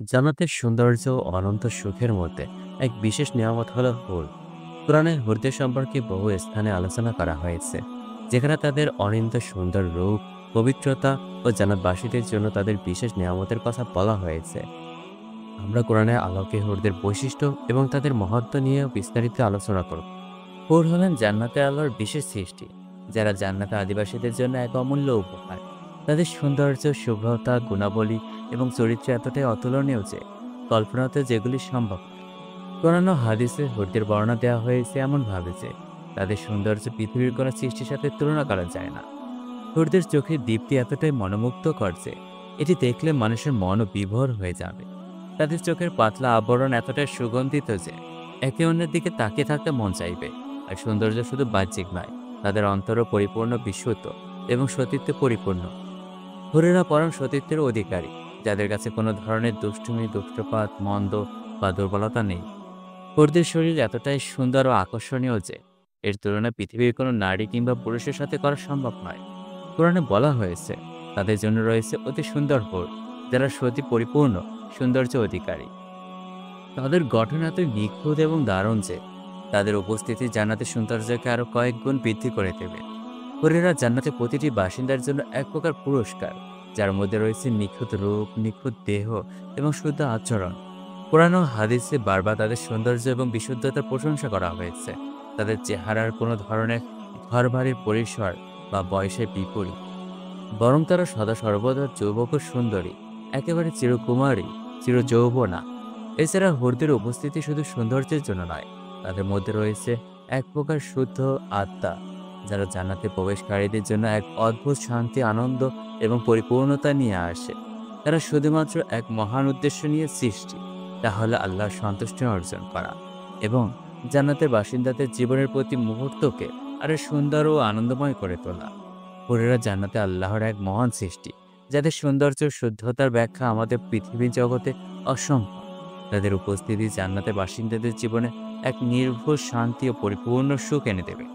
জান্নাতের সৌন্দর্য ও অনন্ত সুখের মধ্যে এক বিশেষ নিয়ামত হলো হুর। কোরআনে হুরদের সম্পর্কে বহু স্থানে আলোচনা করা হয়েছে, যেখানে তাদের অনিন্দ সুন্দর রূপ, পবিত্রতা ও জান্নাতবাসীদের জন্য তাদের বিশেষ নিয়ামতের কথা বলা হয়েছে। আমরা কোরআনে আলোকে হুরদের বৈশিষ্ট্য এবং তাদের মহত্ব নিয়ে বিস্তারিত আলোচনা করব। হুর হলেন জান্নাতে আল্লাহর বিশেষ সৃষ্টি, যারা জান্নাতে আদিবাসীদের জন্য এক অমূল্য উপহার। তাদের সৌন্দর্য, শুভ্রতা, গুণাবলী এবং চরিত্র এতটাই অতুলনীয় যে কল্পনাতে যেগুলি সম্ভব নয়। কোরআন ও হাদিসে হুরদের বর্ণনা দেওয়া হয়েছে এমনভাবে যে তাদের সৌন্দর্য পৃথিবীর কোনো সৃষ্টির সাথে তুলনা করা যায় না। হুরদের চোখের দীপ্তি এতটাই মনোমুগ্ধকর যে এটি দেখলে মানুষের মনও বিভোর হয়ে যাবে। তাদের চোখের পাতলা আবরণ এতটাই সুগন্ধিত যে একে অন্যের দিকে তাকিয়ে থাকতে মন চাইবে। আর সৌন্দর্য শুধু বাহ্যিক নয়, তাদের অন্তরও পরিপূর্ণ, বিশুদ্ধ এবং সতীত্বে পরিপূর্ণ। হুরেরা পরম সতীত্বের অধিকারী, যাদের কাছে কোনো ধরনের দুষ্টুমি, দুষ্টপাত, মন্দ বা দুর্বলতা নেই। হুরদের শরীর এতটাই সুন্দর ও আকর্ষণীয় যে এর তুলনা পৃথিবীর কোনো নারী কিংবা পুরুষের সাথে করা সম্ভব নয়। কোরআনে বলা হয়েছে তাদের জন্য রয়েছে অতি সুন্দর হুর, যারা সতী পরিপূর্ণ সৌন্দর্য অধিকারী। তাদের গঠন এতই নিখুঁত এবং দারুণ যে তাদের উপস্থিতি জান্নাতের সৌন্দর্যকে আরো কয়েক গুণ বৃদ্ধি করে দেবে। হুরেরা জান্নাতের প্রতিটি বাসিন্দার জন্য এক প্রকার পুরস্কার, যার মধ্যে রয়েছে নিখুঁত রূপ, নিখুঁত দেহ এবং শুদ্ধ আচরণ। কোরআন ও হাদিসে বারবার তাদের সৌন্দর্য এবং বিশুদ্ধতার প্রশংসা করা হয়েছে। তাদের চেহারার কোনো ধরনের ঘরবাড়ির পরিসর বা বয়সের বিপরীত, বরং তারা সদা সর্বদা যুবক ও সুন্দরী, একেবারে চিরকুমারী, চিরযৌবনা। এছাড়া হুরদের উপস্থিতি শুধু সৌন্দর্যের জন্য নয়, তাদের মধ্যে রয়েছে এক প্রকার শুদ্ধ আত্মা, যারা জান্নাতে প্রবেশকারীদের জন্য এক অদ্ভুত শান্তি, আনন্দ এবং পরিপূর্ণতা নিয়ে আসে। তারা শুধুমাত্র এক মহান উদ্দেশ্য নিয়ে সৃষ্টি, তা হলো আল্লাহর সন্তুষ্টি অর্জন করা এবং জান্নাতের বাসিন্দাদের জীবনের প্রতি মুহূর্তকে আরো সুন্দর ও আনন্দময় করে তোলা। হুরেরা জান্নাতে আল্লাহর এক মহান সৃষ্টি, যাদের সৌন্দর্য ও শুদ্ধতার ব্যাখ্যা আমাদের পৃথিবী জগতে অসম্ভব। তাদের উপস্থিতি জান্নাতের বাসিন্দাদের জীবনে এক নির্ভুল শান্তি ও পরিপূর্ণ সুখ এনে দেবে।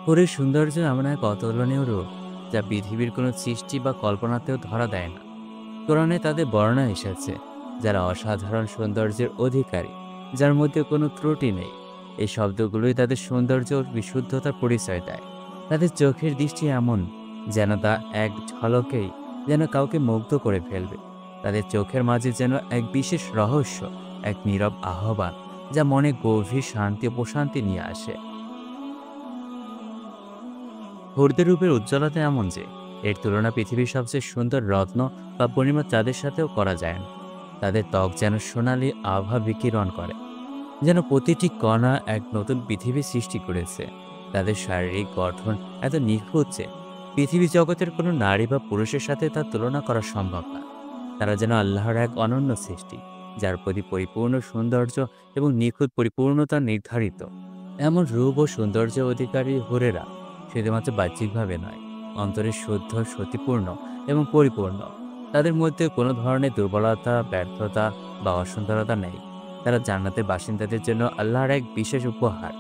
হুরের সৌন্দর্য এমন এক অতুলনীয় রূপ, যা পৃথিবীর কোনো সৃষ্টি বা কল্পনাতেও ধরা দেয় না। কোরআনে তাদের বর্ণনা এসেছে যারা অসাধারণ সৌন্দর্যের অধিকারী, যার মধ্যে কোনো ত্রুটি নেই। এই শব্দগুলোই তাদের সৌন্দর্য ও বিশুদ্ধতার পরিচয় দেয়। তাদের চোখের দৃষ্টি এমন যেন তা এক ঝলকেই যেন কাউকে মুগ্ধ করে ফেলবে। তাদের চোখের মাঝে যেন এক বিশেষ রহস্য, এক নীরব আহ্বান, যা মনে গভীর শান্তি ও প্রশান্তি নিয়ে আসে। হুরদের রূপের উজ্জ্বলতা এমন যে এর তুলনা পৃথিবীর সবচেয়ে সুন্দর রত্ন বা পরিমাণ চাঁদের সাথেও করা যায় না। তাদের ত্বক যেন সোনালি আভা বিকিরণ করে, যেন প্রতিটি কণা এক নতুন পৃথিবী সৃষ্টি করেছে। তাদের শারীরিক গঠন এত নিখুঁত যে পৃথিবী জগতের কোনো নারী বা পুরুষের সাথে তার তুলনা করা সম্ভব না। তারা যেন আল্লাহর এক অনন্য সৃষ্টি, যার প্রতি পরিপূর্ণ সৌন্দর্য এবং নিখুঁত পরিপূর্ণতা নির্ধারিত। এমন রূপ ও সৌন্দর্য অধিকারী হুরেরা শুধুমাত্র বাহ্যিকভাবে নয়, অন্তরে শুদ্ধ, সতীপূর্ণ এবং পরিপূর্ণ। তাদের মধ্যে কোনো ধরনের দুর্বলতা, ব্যর্থতা বা অসুন্দরতা নেই। তারা জান্নাতের বাসিন্দাদের জন্য আল্লাহর এক বিশেষ উপহার,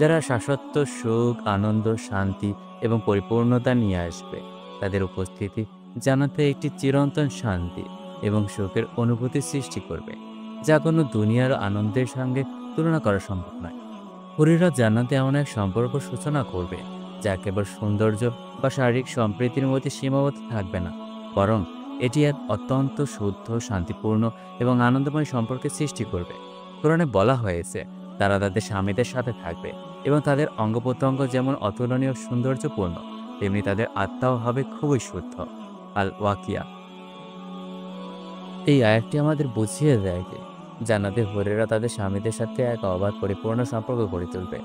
যারা শাশ্বত সুখ, আনন্দ, শান্তি এবং পরিপূর্ণতা নিয়ে আসবে। তাদের উপস্থিতি জান্নাতে একটি চিরন্তন শান্তি এবং সুখের অনুভূতি সৃষ্টি করবে, যা কোনো দুনিয়ার আনন্দের সঙ্গে তুলনা করা সম্ভব নয়। হুরিরা জান্নাতে এমন এক সম্পর্ক সূচনা করবে, যা কেবল সৌন্দর্য বা শারীরিক সম্প্রীতির মধ্যে সীমাবদ্ধ থাকবে না, বরং এটি এক অত্যন্ত শুদ্ধ, শান্তিপূর্ণ এবং আনন্দময় সম্পর্কের সৃষ্টি করবে। কোরআনে বলা হয়েছে তারা তাদের স্বামীদের সাথে থাকবে এবং তাদের অঙ্গ প্রত্যঙ্গ যেমন অতুলনীয় সৌন্দর্যপূর্ণ, তেমনি তাদের আত্মাও হবে খুবই শুদ্ধ। আল ওয়াকিয়া। এই আয়াতটি আমাদের বুঝিয়ে দেয় যে জান্নাতের হুরেরা তাদের স্বামীদের সাথে এক অবাধ পরিপূর্ণ সম্পর্ক গড়ে তুলবে।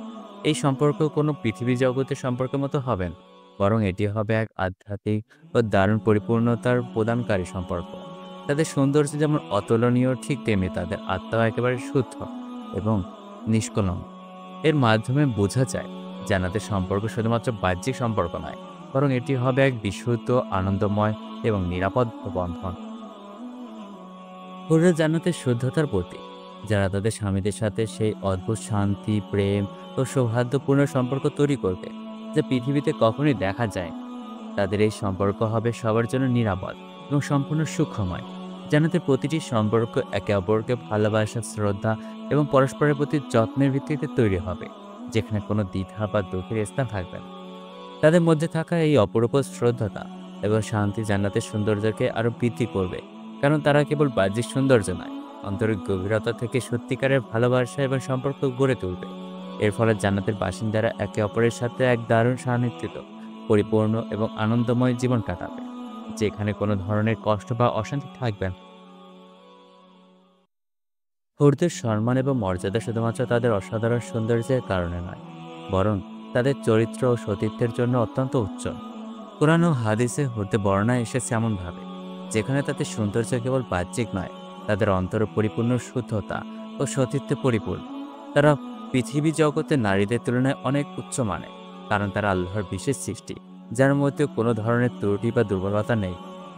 এই সম্পর্ক কোনো পৃথিবী জগতের সম্পর্কের মতো হবে না, বরং এটি হবে এক আধ্যাত্মিক ও দারুণ পরিপূর্ণতার প্রদানকারী সম্পর্ক। তাদের সৌন্দর্য যেমন অতুলনীয়, ঠিক তেমনি তাদের আত্মাও একেবারে শুদ্ধ এবং নিষ্কলঙ্ক। এর মাধ্যমে বোঝা যায় জান্নাতের সম্পর্ক শুধুমাত্র বাহ্যিক সম্পর্ক নয়, বরং এটি হবে এক বিশুদ্ধ, আনন্দময় এবং নিরাপদ বন্ধন। হুররা জান্নাতের শুদ্ধতার প্রতীক, যারা তাদের স্বামীদের সাথে সেই অদ্ভুত শান্তি, প্রেম ও সৌহার্দ্যপূর্ণ সম্পর্ক তৈরি করবে, যা পৃথিবীতে কখনোই দেখা যায় না। তাদের এই সম্পর্ক হবে সবার জন্য নিরাপদ এবং সম্পূর্ণ সুখময়। জান্নাতের প্রতিটি সম্পর্ক একে অপরকে ভালোবাসা, শ্রদ্ধা এবং পরস্পরের প্রতি যত্নের ভিত্তিতে তৈরি হবে, যেখানে কোনো দ্বিধা বা দুঃখের স্থান থাকবে না। তাদের মধ্যে থাকা এই অপরূপ শ্রদ্ধতা এবং শান্তি জান্নাতের সৌন্দর্যকে আরো বৃদ্ধি করবে, কারণ তারা কেবল বাহ্যিক সৌন্দর্য নয়, আন্তরিক গভীরতা থেকে সত্যিকারের ভালোবাসা এবং সম্পর্ক গড়ে তুলবে। এর ফলে জান্নাতের বাসিন্দারা একে অপরের সাথে এক দারুণ সান্নিধ্যে পরিপূর্ণ এবং আনন্দময় জীবন কাটাবে, যেখানে কোনো ধরনের কষ্ট বা অশান্তি থাকবে না। হুরদের সম্মান এবং মর্যাদা শুধুমাত্র তাদের অসাধারণ সৌন্দর্যের কারণে নয়, বরং তাদের চরিত্র ও সতীত্বের জন্য অত্যন্ত উচ্চ। কোরআন ও হাদিসে হুরদের বর্ণনা এসেছে এমনভাবে, যেখানে তাদের সৌন্দর্য কেবল বাহ্যিক নয়, তাদের অন্তরে পরিপূর্ণ শুদ্ধতা ও সতীত্বে পরিপূর্ণ। তারা পৃথিবী জগতে নারীদের তুলনায় অনেক উচ্চ মানে, কারণ তারা আল্লাহর বিশেষ সৃষ্টি, যার মধ্যে কোনো ধরনের ত্রুটি বা দুর্বলতা নেই।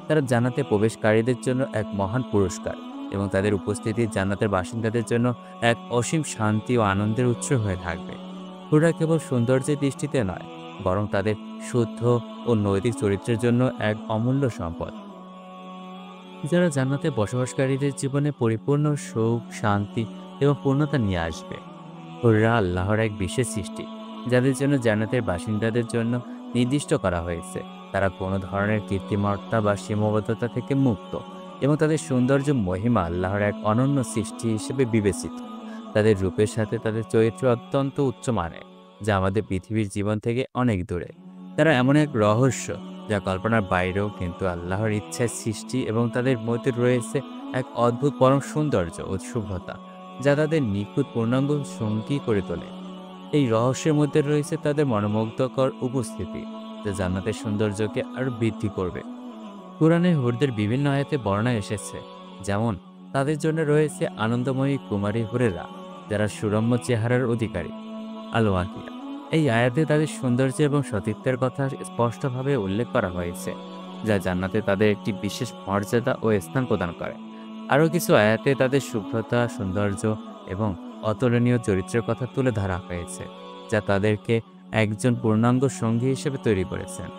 তারা জান্নাতে প্রবেশকারীদের জন্য এক মহান পুরস্কার, এবং তাদের উপস্থিতি জান্নাতের বাসিন্দাদের জন্য এক অসীম শান্তি ও আনন্দের উৎস হয়ে থাকবে। হুররা কেবল সৌন্দর্যের দৃষ্টিতে নয়, বরং তাদের শুদ্ধ ও নৈতিক চরিত্রের জন্য এক অমূল্য সম্পদ, যারা জান্নাতে বসবাসকারীদের জীবনে পরিপূর্ণ সুখ, শান্তি এবং পূর্ণতা নিয়ে আসবে। হুররা আল্লাহর এক বিশেষ সৃষ্টি, যাদের জন্য জান্নাতের বাসিন্দাদের জন্য নির্দিষ্ট করা হয়েছে। তারা কোনো ধরনের কৃত্রিমতা বা সীমাবদ্ধতা থেকে মুক্ত, এবং তাদের সৌন্দর্য মহিমা আল্লাহর এক অনন্য সৃষ্টি হিসেবে বিবেচিত। তাদের রূপের সাথে তাদের চরিত্র অত্যন্ত উচ্চমানের, যা আমাদের পৃথিবীর জীবন থেকে অনেক দূরে। তারা এমন এক রহস্য, যা কল্পনার বাইরেও, কিন্তু আল্লাহর ইচ্ছায় সৃষ্টি, এবং তাদের মধ্যে রয়েছে এক অদ্ভুত পরম সৌন্দর্য ও শুভ্রতা, যা তাদের নিখুঁত পূর্ণাঙ্গ সঙ্গী করে তোলে। এই রহস্যের মধ্যে রয়েছে তাদের মনোমুগ্ধকর উপস্থিতি, যা জান্নাতের সৌন্দর্যকে আরো বৃদ্ধি করবে। কুরআনে হুরদের বিভিন্ন আয়াতে বর্ণনা এসেছে, যেমন তাদের জন্য রয়েছে আনন্দময়ী কুমারী হুরেরা, যারা সুরম্য চেহারার অধিকারী। আল ওয়াকিয়া। এই আয়াতে তাদের সৌন্দর্য এবং সতীত্বের কথা স্পষ্টভাবে উল্লেখ করা হয়েছে, যা জান্নাতে তাদের একটি বিশেষ মর্যাদা ও স্থান প্রদান করে। আরও কিছু আয়াতে তাদের শুভ্রতা, সৌন্দর্য এবং অতুলনীয় চরিত্রের কথা তুলে ধরা হয়েছে, যা তাদেরকে একজন পূর্ণাঙ্গ সঙ্গী হিসেবে তৈরি করেছেন।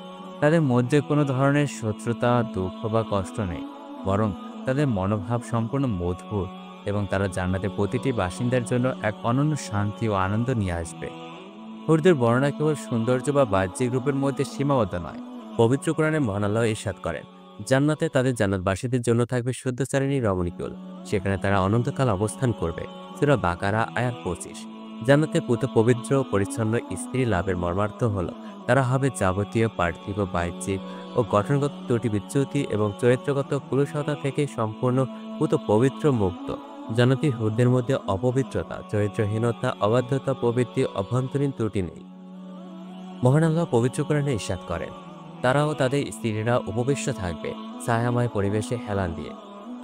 তাদের মধ্যে কোনো ধরনের শত্রুতা, দুঃখ বা কষ্ট নেই, বরং তাদের মনোভাব সম্পূর্ণ মধুর, এবং তারা জান্নাতের প্রতিটি বাসিন্দার জন্য এক অনন্য শান্তি ও আনন্দ নিয়ে আসবে। হুরদের বর্ণনা কেবল সৌন্দর্য বা বাহ্যিক রূপের মধ্যে সীমাবদ্ধ নয়। পবিত্র কোরআনে মহান আল্লাহ ইরশাদ করেন, জান্নাতে তাদের জান্নাতবাসীদের জন্য থাকবে শুদ্ধচারিণী রমণীকুল, সেখানে তারা অনন্তকাল অবস্থান করবে। সূরা বাকারা আয়াত 25। জান্নাতে পবিত্র ও পরিচ্ছন্ন স্ত্রী লাভের মর্মার্থ হলো, তারা হবে যাবতীয় পার্থিব, বাহ্যিক ও গঠনগত ত্রুটি বিচ্যুতি এবং চরিত্রগত কুলুষতা থেকে সম্পূর্ণ পবিত্র, মুক্ত। জান্নাতি হুরদের মধ্যে অপবিত্রতা, চরিত্রহীনতা, অবাধ্যতা প্রভৃতি অভ্যন্তরীণ ত্রুটি নেই। মহান আল্লাহ পবিত্র কোরআনে ইরশাদ করেন, তারা ও তাদের স্ত্রীরা উপবিষ্ট থাকবে ছায়াময় পরিবেশে হেলান দিয়ে।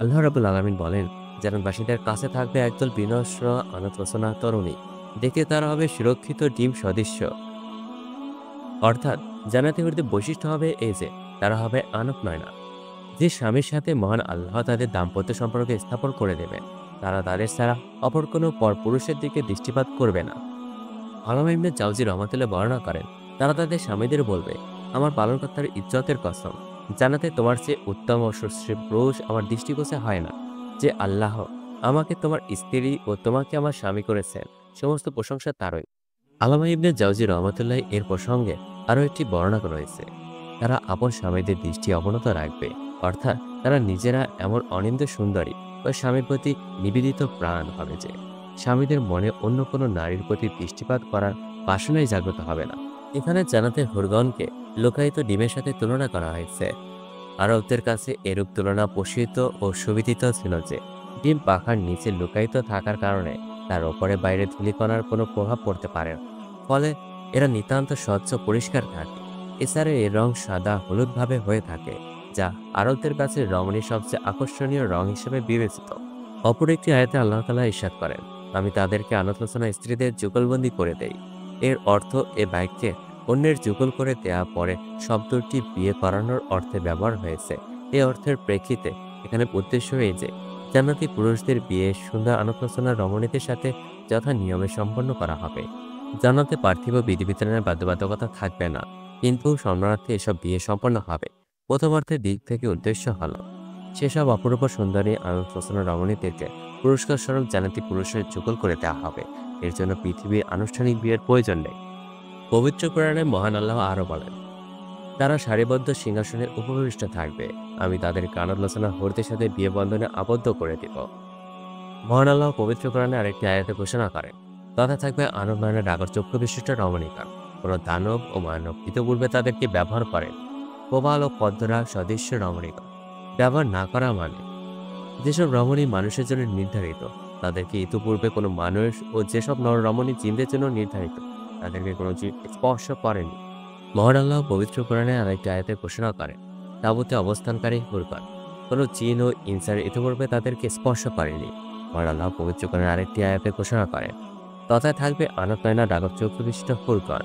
আল্লাহ রাব্বুল আলামিন বলেন, জান্নাতবাসীদের কাছে থাকবে একদল বিনস্র আনতরচনা তরুণী, দেখে তারা হবে সুরক্ষিত ডিম সদৃশ্য। অর্থাৎ জান্নাতি হুরদের বৈশিষ্ট্য হবে এই যে, তারা হবে আনক নয় না। যে স্বামীর সাথে মহান আল্লাহ তাদের দাম্পত্য সম্পর্ক স্থাপন করে দেবেন, তারা তাদের ছাড়া অপর কোনো পরপুরুষের দিকে দৃষ্টিপাত করবে না। আল্লামা ইবনে জাওজি রহমাতুল্লাহ বর্ণনা করেন, তারা তাদের স্বামীদের বলবে, আমার পালনকর্তার ইজ্জতের কসম, জান্নাতে তোমার চেয়ে উত্তম ও সুশ্রী পুরুষ আমার দৃষ্টিগোচর হয় না। যে আল্লাহ আমাকে তোমার স্ত্রী ও তোমাকে আমার স্বামী করেছেন, সমস্ত প্রশংসা তারই। আল্লামা ইবনে জাওজি রহমাতুল্লাহ এর প্রসঙ্গে আরও একটি বর্ণনা রয়েছে, তারা আপন স্বামীদের দৃষ্টি অবনত রাখবে, অর্থাৎ তারা নিজেরা এমন অনিন্দ্য সুন্দরী বা স্বামীর প্রতি নিবেদিত প্রাণ হবে যে স্বামীদের মনে অন্য কোনো নারীর প্রতি দৃষ্টিপাত করার বাসনাই জাগ্রত হবে না। এখানে জান্নাতের হুরগণকে লোকায়িত ডিমের সাথে তুলনা করা হয়েছে। আরবদের কাছে এরূপ তুলনা পোষিত ও সুবিদিত ছিল যে, ডিম পাখার নিচে লুকায়িত থাকার কারণে তার ওপরে বাইরে ধূলিকণার কোনো প্রভাব পড়তে পারে না, ফলে এরা নিতান্ত স্বচ্ছ পরিষ্কার থাকে। এছাড়া এর রং সাদা হলুদভাবে হয়ে থাকে, যা আরবদের কাছে রমণীর সবচেয়ে আকর্ষণীয় রং হিসেবে বিবেচিত। অপর একটি আয়াতে আল্লাহ তাআলা ইরশাদ করেন, আমি তাদেরকে আনতলোচনা স্ত্রীদের যুগলবন্দি করে দেই। এর অর্থ এ বাক্যে অন্যের যুগল করে দেয়া পরে শব্দটি বিয়ে করানোর অর্থে ব্যবহার হয়েছে। এই অর্থের প্রেক্ষিতে এখানে উদ্দেশ্য এই যে, জান্নাতি পুরুষদের বিয়ে সুন্দর আনতলোচনা রমণীদের সাথে যথা নিয়মে সম্পন্ন করা হবে। জান্নাতে পার্থিব বিধিবিধানের বাধ্যবাধকতা থাকবে না, কিন্তু সম্মানার্থে এসব বিয়ে সম্পন্ন হবে। প্রথম অর্থের দিক থেকে উদ্দেশ্য হল সেসব অপরূপ সুন্দরী আলোচনা রমণীদেরকে পুরস্কার স্বরূপ জান্নাতি পুরুষের যুগল করে দেওয়া হবে। এর জন্য পৃথিবীর আনুষ্ঠানিক বিয়ের প্রয়োজন নেই। পবিত্র কোরআনে মহান আল্লাহ আরো বলেন, তারা সারিবদ্ধ সিংহাসনে উপবিষ্ট থাকবে। আমি তাদের গান আলোচনা হরদের সাথে বিয়ে বন্ধনে আবদ্ধ করে দিব। মহান আল্লাহ পবিত্র কোরআনে আরেকটি আয়াতে ঘোষণা করেন, তথা থাকবে আনব নয়নের আগর চক্ষু বিশিষ্ট রমণীকা। কোন দানব ও মানব ইতপূর্বে তাদেরকে ব্যবহার করেন। প্রবাল ও পদ্মরা সদৃশ্য রমণীকা ব্যবহার না করা মানে যেসব রমণী মানুষের জন্য নির্ধারিত তাদেরকে ইতপূর্বে কোনো মানুষ ও যেসব নর রমণী জিনদের জন্য নির্ধারিত তাদেরকে কোনো জীব স্পর্শ করেনি। মহান আল্লাহ পবিত্র কোরআনে আরেকটি আয়াতে ঘোষণা করেন, তাঁবুতে অবস্থানকারী হুরকান কোনো জিন ও ইনসান ইতিপূর্বে তাদেরকে স্পর্শ করেনি। মহান আল্লাহ পবিত্র কোরআনে আরেকটি আয়াতে ঘোষণা করেন, তথায় থাকবে আনব নয়না ডাগর চক্ষু বিশিষ্ট হুরকান,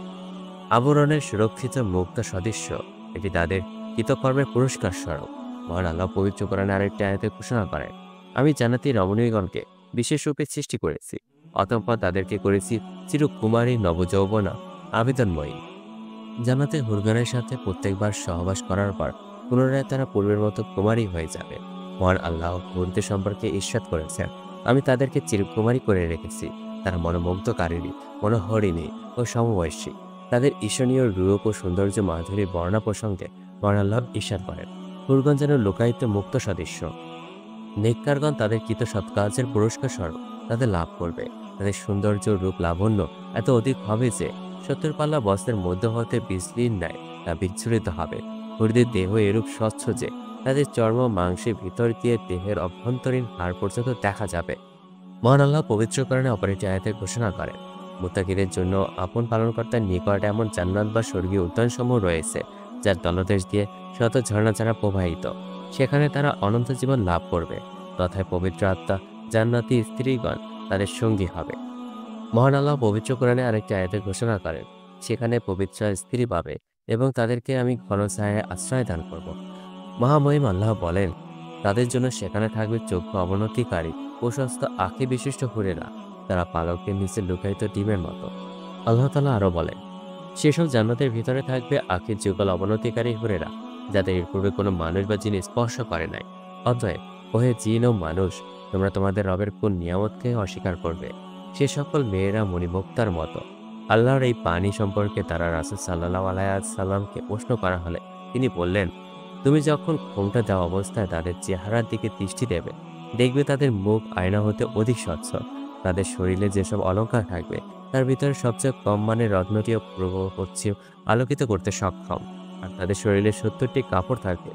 আবরণের সুরক্ষিত মুক্ত সদৃশ্য। এটি তাদের কৃতকর্মের পুরস্কার স্বরূপ। মহান আল্লাহ পবিত্র কোরআনে আরেকটি আয়াতে ঘোষণা করেন, আমি জান্নাতি রমণীগণকে বিশেষ রূপে সৃষ্টি করেছি, অতঃপর তাদেরকে করেছি চিরকুমারী নবযৌবনা আবেদনময়ী। জান্নাতে হুরগানের সাথে প্রত্যেকবার সহবাস করার পর পুনরায় তারা পূর্বের মতো কুমারী হয়ে যাবে। মহান আল্লাহ হুরদের সম্পর্কে ঈর্ষাদ করেছেন, আমি তাদেরকে চিরকুমারী করে রেখেছি। তারা মনোমুগ্ধকারিণী, মনোহরিণী ও সমবয়সী। তাদের ঈর্ষণীয় রূপ ও সৌন্দর্য মাধুরী বর্ণনা প্রসঙ্গে মহান আল্লাহ ঈর্ষাদ করেন, হুরগণ যেন লোকায়িত মুক্ত সদৃশ্য। নেককারগণ তাদের কৃত সৎকার্যের পুরস্কার স্বরূপ তাদের লাভ করবে। তাদের সৌন্দর্য রূপ লাবণ্য এত অধিক হবে যে 70 পাল্লা বস্ত্রের মধ্য হতে বিজলির ন্যায় তা বিচ্ছুরিত হবে। হুরদের দেহ এরূপ স্বচ্ছ যে তাদের চর্ম মাংসের ভিতর দিয়ে দেহের অভ্যন্তরীণ হাড় পর্যন্ত দেখা যাবে। মহান আল্লাহ পবিত্র কোরআনে অপর একটি আয়াতে ঘোষণা করেন, মুত্তাকিদের জন্য আপন পালনকর্তার নিকট এমন জান্নাত বা স্বর্গীয় উদ্যানসমূহ রয়েছে যার তলদেশ দিয়ে শত ঝর্ণা ছাড়া প্রবাহিত। সেখানে তারা অনন্ত জীবন লাভ করবে। তথায় পবিত্র আত্মা জান্নাতি স্ত্রীগণ তাদের সঙ্গী হবে। মহান আল্লাহ পবিত্র কোরআনে আরেকটি আয়াতে ঘোষণা করেন, সেখানে পবিত্র স্ত্রী পাবে এবং তাদেরকে আমি ঘন ছায়ায় আশ্রয় দান করব। মহামহিম আল্লাহ বলেন, তাদের জন্য সেখানে থাকবে চক্ষু অবনতিকারী প্রশস্ত আঁখি বিশিষ্ট হুরেরা, তারা পালকের নিচে লুকায়িত ডিমের মতো। আল্লাহ তাআলা আরো বলেন, সেসব জান্নাতের ভিতরে থাকবে আঁখির যুগল অবনতিকারী হুরেরা, যাদের এর পূর্বে কোনো মানুষ বা জিনিস স্পর্শ করে নাই। অতএব ওহে জিন ও মানুষ, তোমরা তোমাদের রবের কোন নিয়ামতকে অস্বীকার করবে? সে সকল মেয়েরা মণিমুক্তার মতো। আল্লাহর এই পানি সম্পর্কে তারা রাসূল সাল্লাল্লাহু আলাইহি সাল্লামকে প্রশ্ন করা হলে তিনি বললেন, তুমি যখন ঘোমটা দেওয়া অবস্থায় তাদের চেহারার দিকে দৃষ্টি দেবে, দেখবে তাদের মুখ আয়না হতে অধিক স্বচ্ছ। তাদের শরীরে যেসব অলঙ্কার থাকবে তার ভিতরে সবচেয়ে কম মানের রত্নটিও পূর্ব পশ্চিম আলোকিত করতে সক্ষম। আর তাদের শরীরে 70টি কাপড় থাকবে,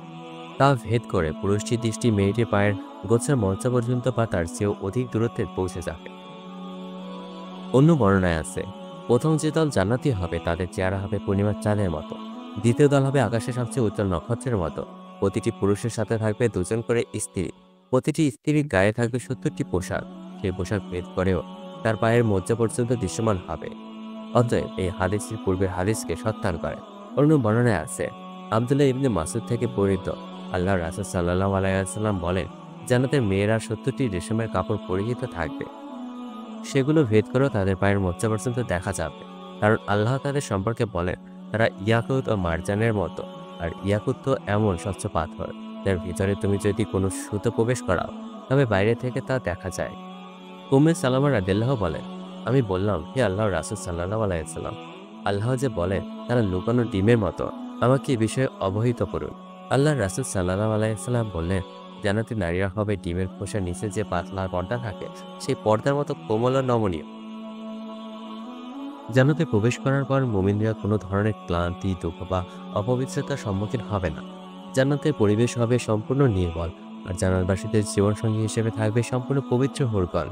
তা ভেদ করে পুরুষটির দৃষ্টি মেয়েটির পায়ের গোছার মঞ্চা পর্যন্ত বা তার চেয়েও অধিক দূরত্বে পৌঁছে যাবে। অন্য বর্ণনায় আছে, প্রথম যে দল জান্নাতি হবে তাদের চেহারা হবে পূর্ণিমার চাঁদের মতো, দ্বিতীয় দল হবে আকাশের সবচেয়ে উজ্জ্বল নক্ষত্রের মতো। প্রতিটি পুরুষের সাথে থাকবে দুজন করে স্ত্রী, প্রতিটি স্ত্রীর গায়ে থাকবে 70টি পোশাক, সেই পোশাক ভেদ করেও তার পায়ের মজ্জা পর্যন্ত দৃশ্যমান হবে। অতএব এই হাদিসটির পূর্বের হাদিসকে সত্যায়ন করে। অন্য বর্ণনায় আছে, আব্দুল্লাহ ইবনে মাসুদ থেকে বর্ণিত, আল্লাহ রাসূল সাল্লাল্লাহু আলাইহি ওয়াসাল্লাম বলেন, জান্নাতের মেয়েরা 70টি রেশমের কাপড় পরিহিত থাকবে, সেগুলো ভেদ করেও তাদের পায়ের মজ্জা পর্যন্ত দেখা যাবে। কারণ আল্লাহ তাদের সম্পর্কে বলেন, তারা ইয়াকুত ও মারজানের মতো। আর ইয়াকুত তো এমন স্বচ্ছ পাথর যার ভিতরে তুমি যদি কোনো সুতো প্রবেশ করাও তবে বাইরে থেকে তা দেখা যায়। উম্মে সালামা রাদিয়াল্লাহু বলেন, আমি বললাম, হে আল্লাহর রাসূল সাল্লাল্লাহু আলাইহি ওয়াসাল্লাম, আল্লাহ যে বলেন তারা লুকানো ডিমের মতো, আমাকে এ বিষয়ে অবহিত করুন। আল্লাহর রাসূল সাল্লাল্লাহু আলাইহি ওয়াসাল্লাম বললেন, জান্নাতি নারীরা হবে ডিমের খোসার নিচে যে পাতলা পর্দা থাকে সেই পর্দার মতো কোমল ও নমনীয়। জান্নাতে প্রবেশ করার পর মুমিনরা কোনো ধরনের ক্লান্তি, দুঃখ বা অপবিত্রতার সম্মুখীন হবে না। জান্নাতের পরিবেশ হবে সম্পূর্ণ নির্মল, আর জান্নাতবাসীদের জীবনসঙ্গী হিসেবে থাকবে সম্পূর্ণ পবিত্র হুরগণ।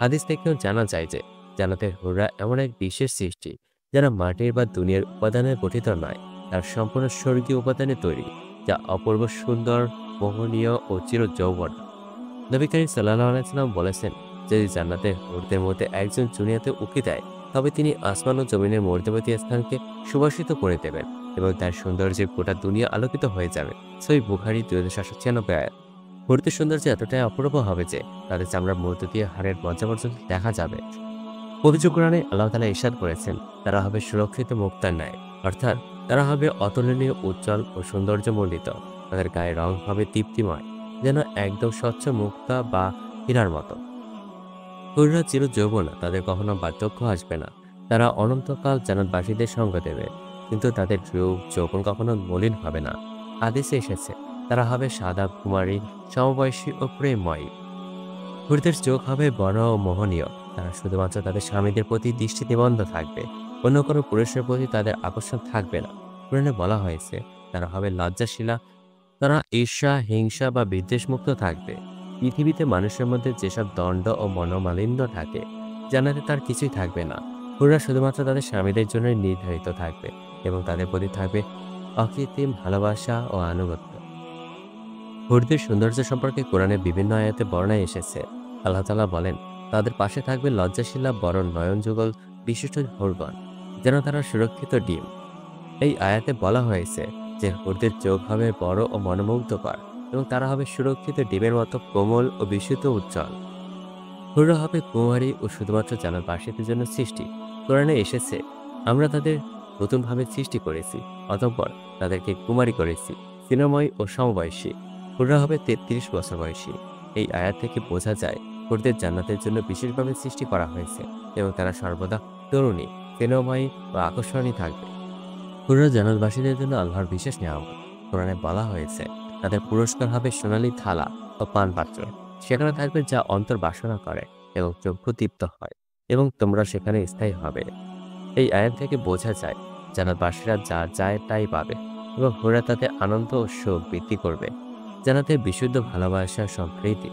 হাদিস থেকেও জানা যায় যে জান্নাতের হুররা এমন এক বিশেষ সৃষ্টি যারা মাটির বা দুনিয়ার উপাদানে গঠিত নয়, তার সম্পূর্ণ স্বর্গীয় উপাদানে তৈরি, যা অপূর্ব সুন্দর, মোহনীয় ও চির যৌবন। নবী করিম সাল্লাল্লাহু আলাইহি ওয়াসাল্লাম বলেছেন, যদি জান্নাতের হুরদের মধ্যে একজন দুনিয়াতে উকি দেয় তবে তিনি আসমান ও জমিনের মধ্যবর্তী স্থানকে সুবাসিত করে দেবেন এবং তার সৌন্দর্যে গোটা দুনিয়া আলোকিত হয়ে যাবে। সহিহ বুখারী 2796 আয়াত। হুরদের সৌন্দর্য এতটাই অপূর্ব হবে যে তাদের চামড়ার মধ্য দিয়ে হাড়ের মজ্জা পর্যন্ত দেখা যাবে। পবিত্র কোরআনে আল্লাহ তাআলা ইরশাদ করেছেন, তারা হবে সুরক্ষিত মুক্তার ন্যায়, অর্থাৎ তারা হবে অতুলনীয়, উজ্জ্বল ও সৌন্দর্যমণ্ডিত। তাদের গায়ের রং হবে দীপ্তিময়, যেন একদম স্বচ্ছ মুক্তা বা হীরার মতো। হুররা চির যৌবনা, তাদের কখনো বার্ধক্য আসবে না। তারা অনন্তকাল জান্নাতবাসীদের সঙ্গ দেবে, কিন্তু তাদের রূপ যৌবন কখনো মলিন হবে না। হাদিসে এসেছে তারা হবে সাদা কুমারী, সমবয়সী ও প্রেমময়ী। হুরদের চোখ হবে বড় ও মোহনীয়। তারা শুধুমাত্র তাদের স্বামীদের প্রতি দৃষ্টি নিবদ্ধ থাকবে, অন্য কোনো পুরুষের প্রতি তাদের আকর্ষণ থাকবে না। কুরআনে বলা হয়েছে তারা হবে লজ্জাশীলা। তারা ঈর্ষা, হিংসা বা বিদ্বেষমুক্ত থাকবে। পৃথিবীতে মানুষের মধ্যে যেসব দণ্ড ও মনোমালিন্য থাকে, জান্নাতে তার কিছুই থাকবে না। হুররা শুধুমাত্র তাদের স্বামীদের জন্যই নির্ধারিত থাকবে এবং তাদের প্রতি থাকবে অকৃত্রিম ভালোবাসা ও আনুগত্য। হুরদের সৌন্দর্য সম্পর্কে কোরআনে বিভিন্ন আয়াতে বর্ণায় এসেছে। আল্লাহ তাআলা বলেন, তাদের পাশে থাকবে লজ্জাশীলা বড় নয়নযুগল বিশিষ্ট হুরগণ, যেন তারা সুরক্ষিত ডিম। এই আয়াতে বলা হয়েছে যে হুরদের চোখ হবে বড় ও মনোমুগ্ধকর এবং তারা হবে সুরক্ষিত ডিমের মতো কোমল ও বিশুদ্ধ উজ্জ্বল। হুররা হবে কুমারী ও শুধুমাত্র জান্নাতবাসীদের জন্য সৃষ্টি। কোরআনে এসেছে, আমরা তাদের নতুনভাবে সৃষ্টি করেছি, অতঃপর তাদেরকে কুমারী করেছি, সিনেময় ও সমবয়সী। হুররা হবে ৩৩ বছর বয়সী। এই আয়াত থেকে বোঝা যায় হুরদের জান্নাতের জন্য বিশেষভাবে সৃষ্টি করা হয়েছে এবং তারা সর্বদা তরুণী, সিনেময়ী ও আকর্ষণীয় থাকবে। হুররা জান্নাতবাসীদের জন্য আল্লাহর বিশেষ নিয়ামত। কোরআনে বলা হয়েছে তাদের পুরস্কার হবে সোনালী থালা ও পানপাত্র। সেখানে থাকবে যা অন্তর বাসনা করে এবং চক্ষু তৃপ্ত হয়, এবং তোমরা সেখানে স্থায়ী হবে। এই আয়াত থেকে বোঝা যায় জান্নাতবাসীরা যা চায় তাই পাবে এবং হুররা তাতে আনন্দ ও সুখ বৃদ্ধি করবে। জান্নাতে বিশুদ্ধ ভালোবাসা, সম্প্রীতি।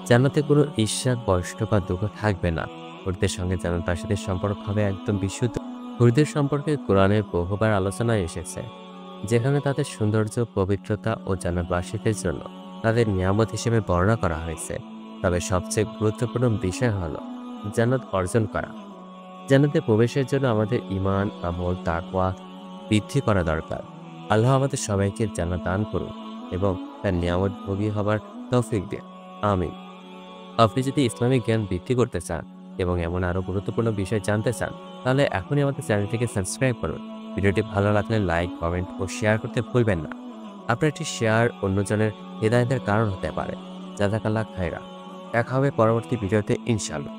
জান্নাতে কোনো ঈর্ষা, কষ্ট বা দুঃখ থাকবে না। হুরদের সঙ্গে জান্নাতবাসীদের সম্পর্ক হবে একদম বিশুদ্ধ। হুরদের সম্পর্কে কোরআনে বহুবার আলোচনা এসেছে, যেখানে তাদের সৌন্দর্য, পবিত্রতা ও জান্নাতবাসীদের জন্য তাদের নিয়ামত হিসেবে বর্ণনা করা হয়েছে। তবে সবচেয়ে গুরুত্বপূর্ণ বিষয় হলো জান্নাত অর্জন করা। জান্নাতে প্রবেশের জন্য আমাদের ঈমান, আমল, তাকওয়া বৃদ্ধি করা দরকার। আল্লাহ আমাদের সবাইকে জান্নাত দান করুন এবং তার নিয়ামত ভোগী হবার তৌফিক দিন। আমিন। আপনি যদি ইসলামিক জ্ঞান বৃদ্ধি করতে চান এবং এমন আরো গুরুত্বপূর্ণ বিষয় জানতে চান, তাহলে এখনই আমাদের চ্যানেলটিকে সাবস্ক্রাইব করুন। ভিডিওটি ভালো লাগলে লাইক, কমেন্ট ও শেয়ার করতে ভুলবেন না। আপনার একটি শেয়ার অন্যজনের হেদায়েতের কারণ হতে পারে। জাযাকাল্লাহ খায়রা। দেখা হবে পরবর্তী ভিডিওতে ইনশাআল্লাহ।